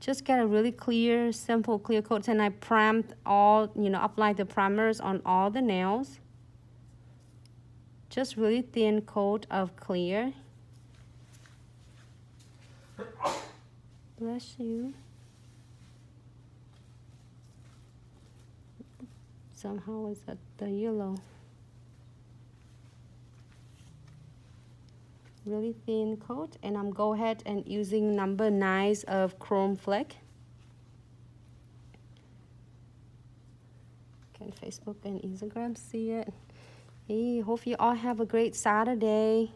just get a really clear, simple clear coat. And I primed all, apply the primers on all the nails. Just really thin coat of clear. Bless you. Somehow it's at the yellow. Really thin coat, and I'm go ahead and using number 9 of chrome flake. Can Facebook and Instagram see it? Hey, hope you all have a great Saturday.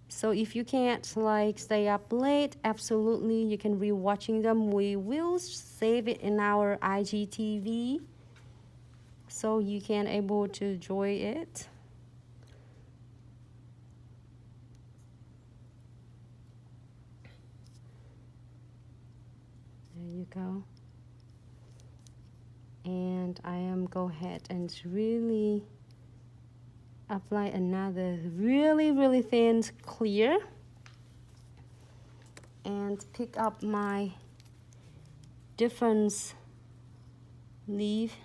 So if you can't like stay up late, absolutely you can re-watching them. We will save it in our IGTV so you can able to enjoy it. There you go. And I am go ahead and really apply another really thin clear and pick up my different leaf.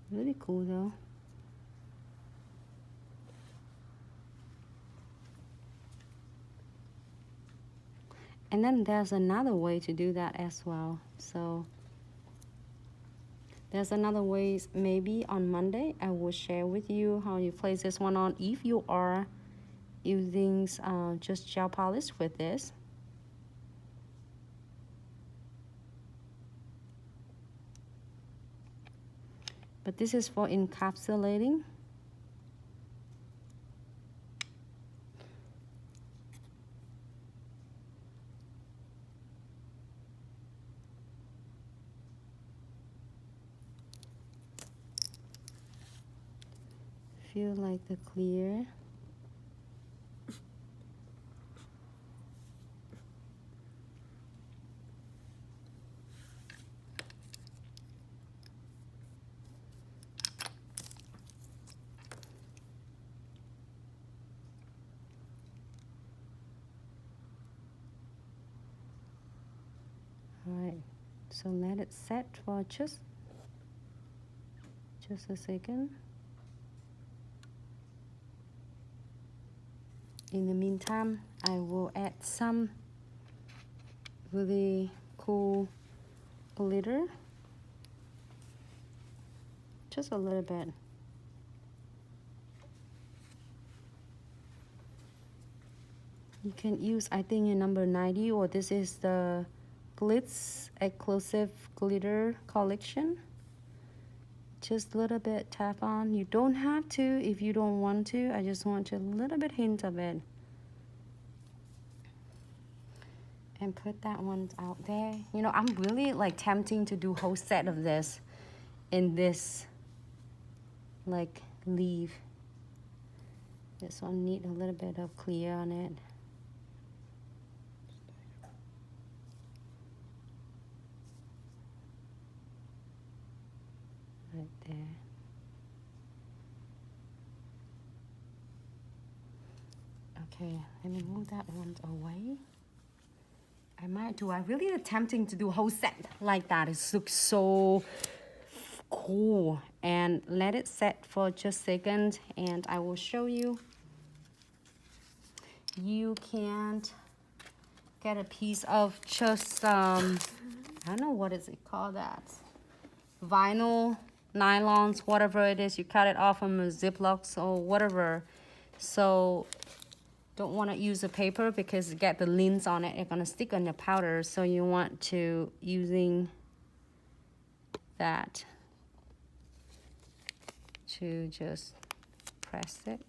Really cool though. And then there's another way to do that as well. So there's another way, maybe on Monday I will share with you how you place this one on if you are using just gel polish with this. But this is for encapsulating. Feel like the clear. All right, so let it set for just a second. In the meantime, I will add some really cool glitter. Just a little bit. You can use, I think, a number 90, or this is the Glitz Exclusive Glitter Collection. Just a little bit tap on. You don't have to if you don't want to. I just want a little bit hint of it. And put that one out there. You know, I'm really like tempting to do a whole set of this in this like leaf. This one need a little bit of clear on it. Right there. Okay, let me move that one away. I might do. I really attempting to do a whole set like that. It looks so cool. And let it set for just a second, and I will show you. You can't get a piece of just I don't know what is it called, that vinyl, nylons, whatever it is. You cut it off from a Ziplocs or whatever. So don't want to use a paper because you get the lines on it. It's gonna stick on the powder. So you want to using that to just press it.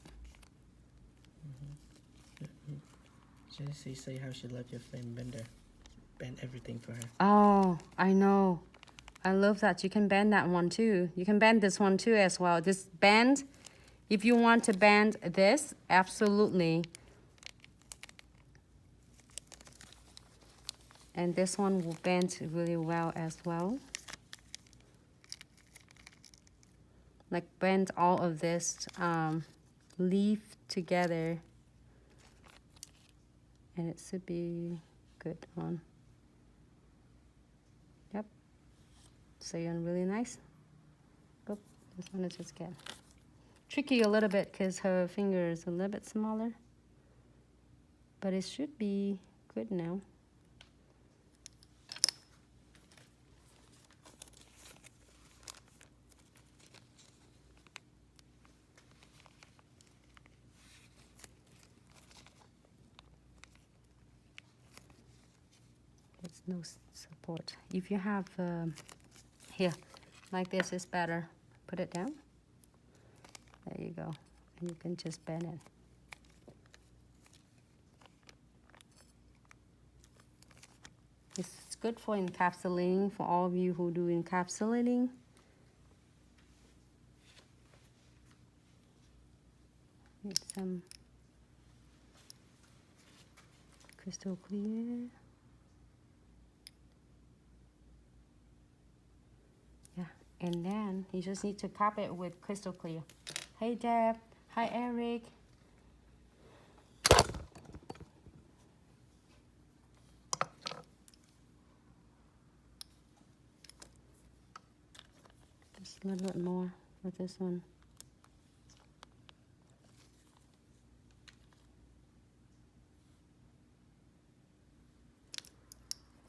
Genesee say how she loved your flame bender. Bend everything for her. Oh, I know. I love that. You can bend that one too. You can bend this one too as well. This bend, if you want to bend this, absolutely. And this one will bend really well as well. like blend all of this leaf together, and it should be good on. Yep, so you're really nice. Oop, this one is just get tricky a little bit because her finger is a little bit smaller, but it should be good now. There's no support. If you have here, like this is better. Put it down. There you go. And you can just bend it. It's good for encapsulating, for all of you who do encapsulating. Need some crystal clear. Yeah, and then you just need to cap it with crystal clear. Hey Deb, hi Eric. Just a little bit more with this one.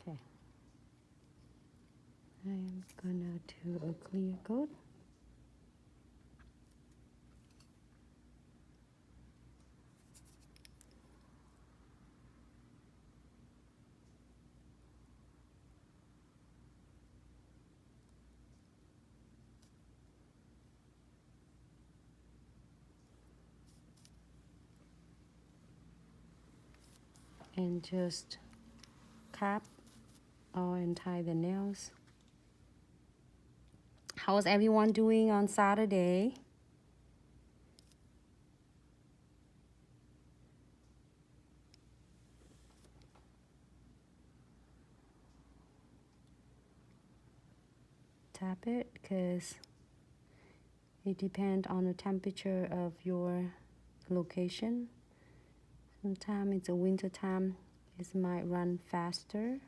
Okay. I'm gonna do a clear coat. And just cap and tie the nails. How's everyone doing on Saturday? Tap it because it depends on the temperature of your location. Sometimes it's a winter time, it might run faster.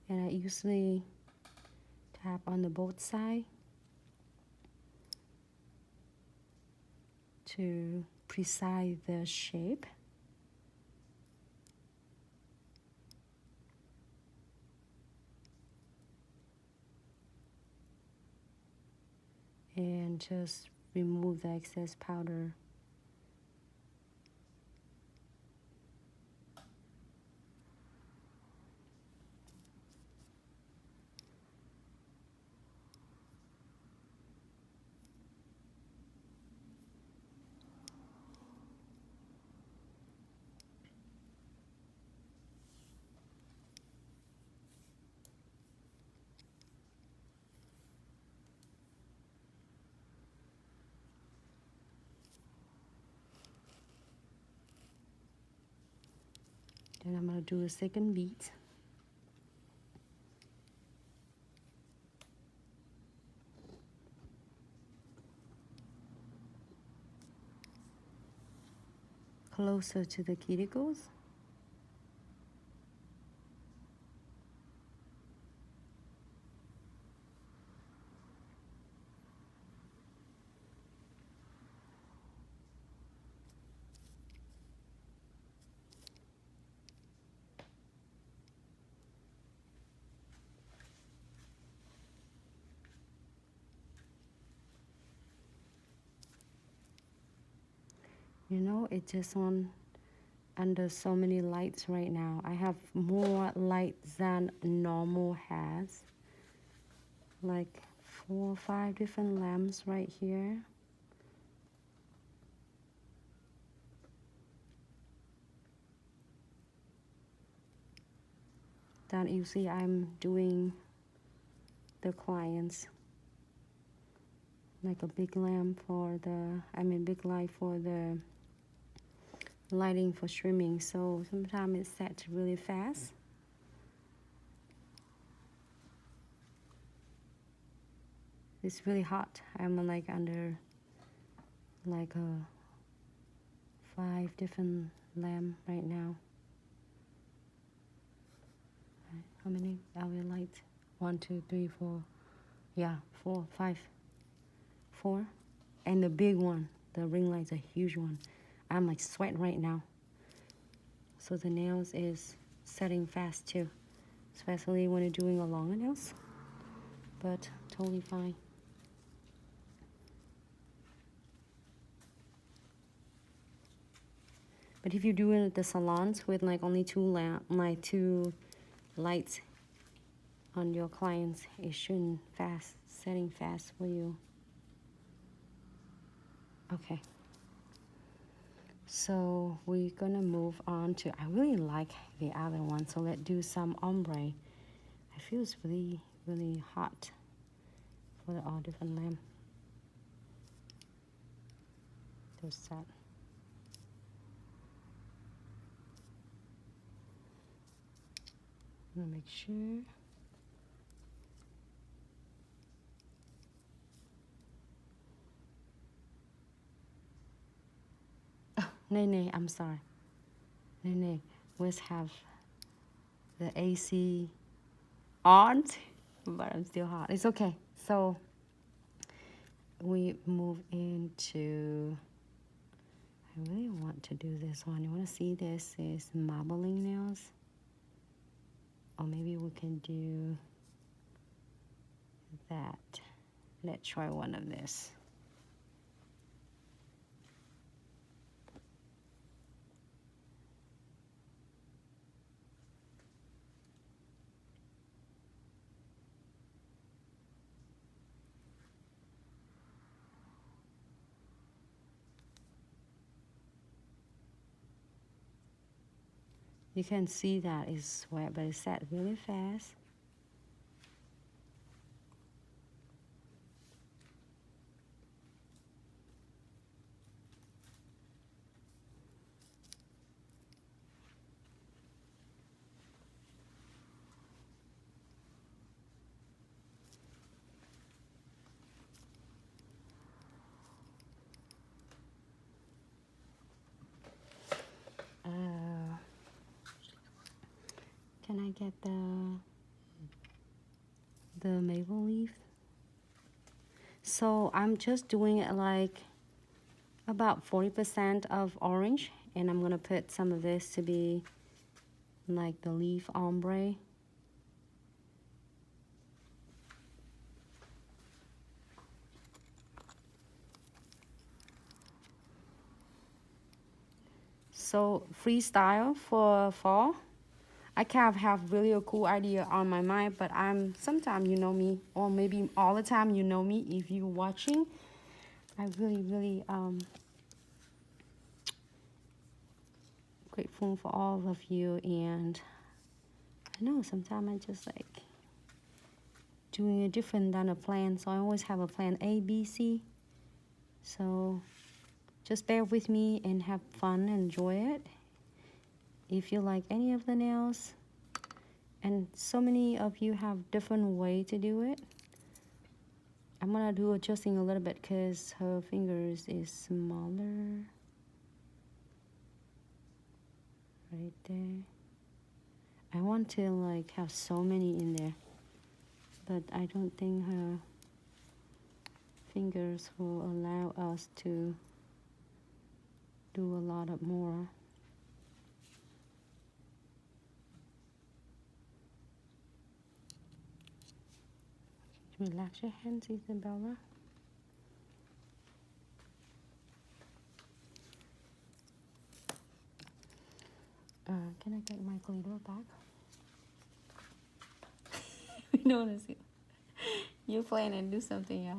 And I usually tap on the both sides to precise the shape. And just remove the excess powder. Then I'm going to do a second beat. Closer to the cuticles. You know, it just on under so many lights right now. I have more lights than normal has. Like 4 or 5 different lamps right here. that usually I'm doing the clients, like a big lamp for the, big light for the lighting for streaming. So sometimes it's set really fast. It's really hot. I'm like under like a 5 different lamp right now. How many LED lights? 1, 2, 3, 4. Yeah, 4, 5, 4. And the big one, the ring light's a huge one. I'm like sweating right now. So the nails is setting fast too, especially when you're doing a longer nails. But totally fine. But if you're doing the salons with like only 2 lights on your clients, it shouldn't setting fast for you. Okay. So we're gonna move on to, I really like the other one, so let's do some ombre. I feel it's really, really hot for the all different lamp. There's that. I'm gonna make sure. Oh, nay, I'm sorry. Nay, let's have the AC on, but I'm still hot. It's okay. So we move into, I really want to do this one. You want to see this is marbling nails? Or maybe we can do that. Let's try one of this. You can see that it's wet, but it's set really fast. Can I get the maple leaf? So I'm just doing it like about 40% of orange, and I'm gonna put some of this to be like the leaf ombre. So freestyle for fall. I kind of have really a cool idea on my mind, but sometimes you know me, or maybe all the time you know me if you're watching. I really grateful for all of you, and I know sometimes I just like doing it different than a plan, so I always have a plan A, B, C. So just bear with me and have fun, enjoy it. If you like any of the nails, and so many of you have different way to do it. I'm gonna do adjusting a little bit because her fingers is smaller. Right there. I want to like have so many in there, but I don't think her fingers will allow us to do a lot of more. Relax your hands, Isabella. Can I get my glitter back? We notice you. You playing and do something, yeah.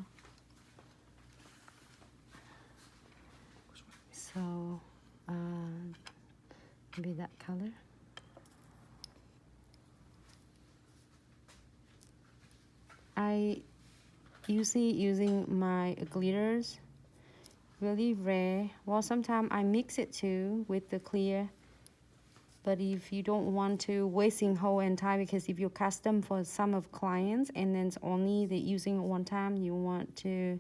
So, maybe that color. I usually using my glitters, really rare. Well, sometimes I mix it too with the clear. But if you don't want to wasting whole entire, because if you custom for some of clients and then it's only they using it one time, you want to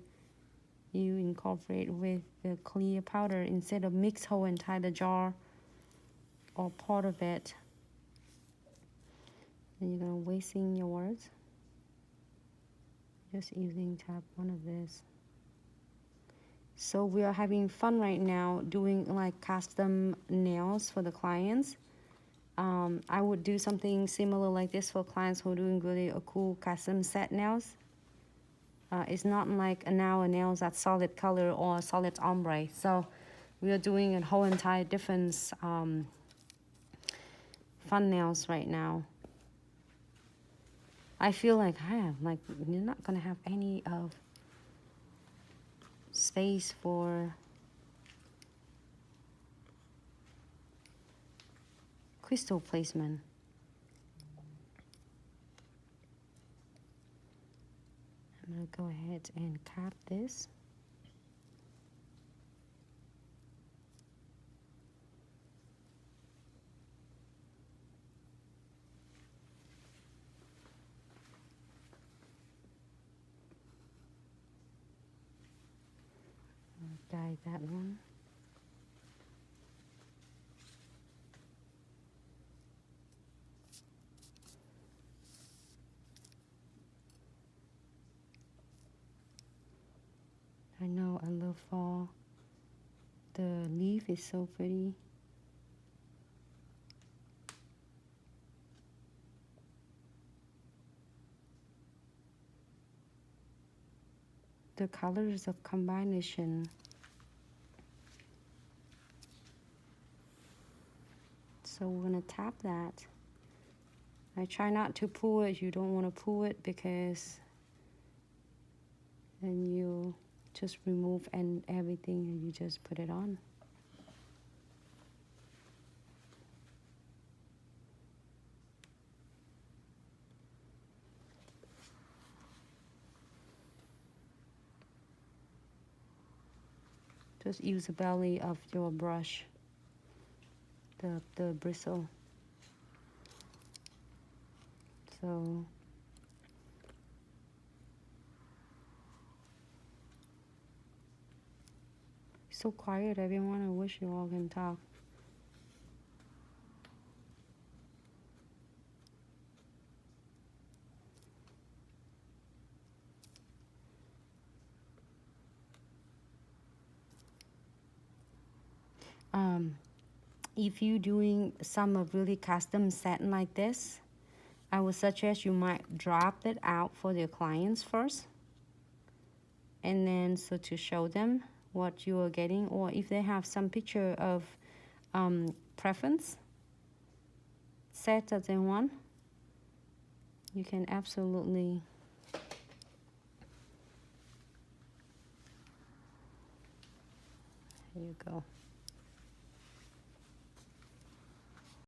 incorporate with the clear powder instead of mix whole entire the jar or part of it. And you're gonna wasting your words. Just using tab one of this. So we are having fun right now doing like custom nails for the clients. I would do something similar like this for clients who are doing really a cool custom set nails. It's not like a nails that's solid color or solid ombre. So we are doing a whole entire different fun nails right now. I feel like you're not gonna have any of space for crystal placement. I'm gonna go ahead and cap this. Dye that one. I know, I love fall. The leaf is so pretty. The colors of combination. So we're gonna tap that. I try not to pull it. You don't want to pull it because then you just remove and everything and you just put it on. Just use the belly of your brush, the bristle. So so quiet, everyone. I wish you all can talk. If you're doing some of really custom satin like this, I would suggest you might drop it out for your clients first. And then so to show them what you are getting, or if they have some picture of preference set that they want, you can absolutely here you go.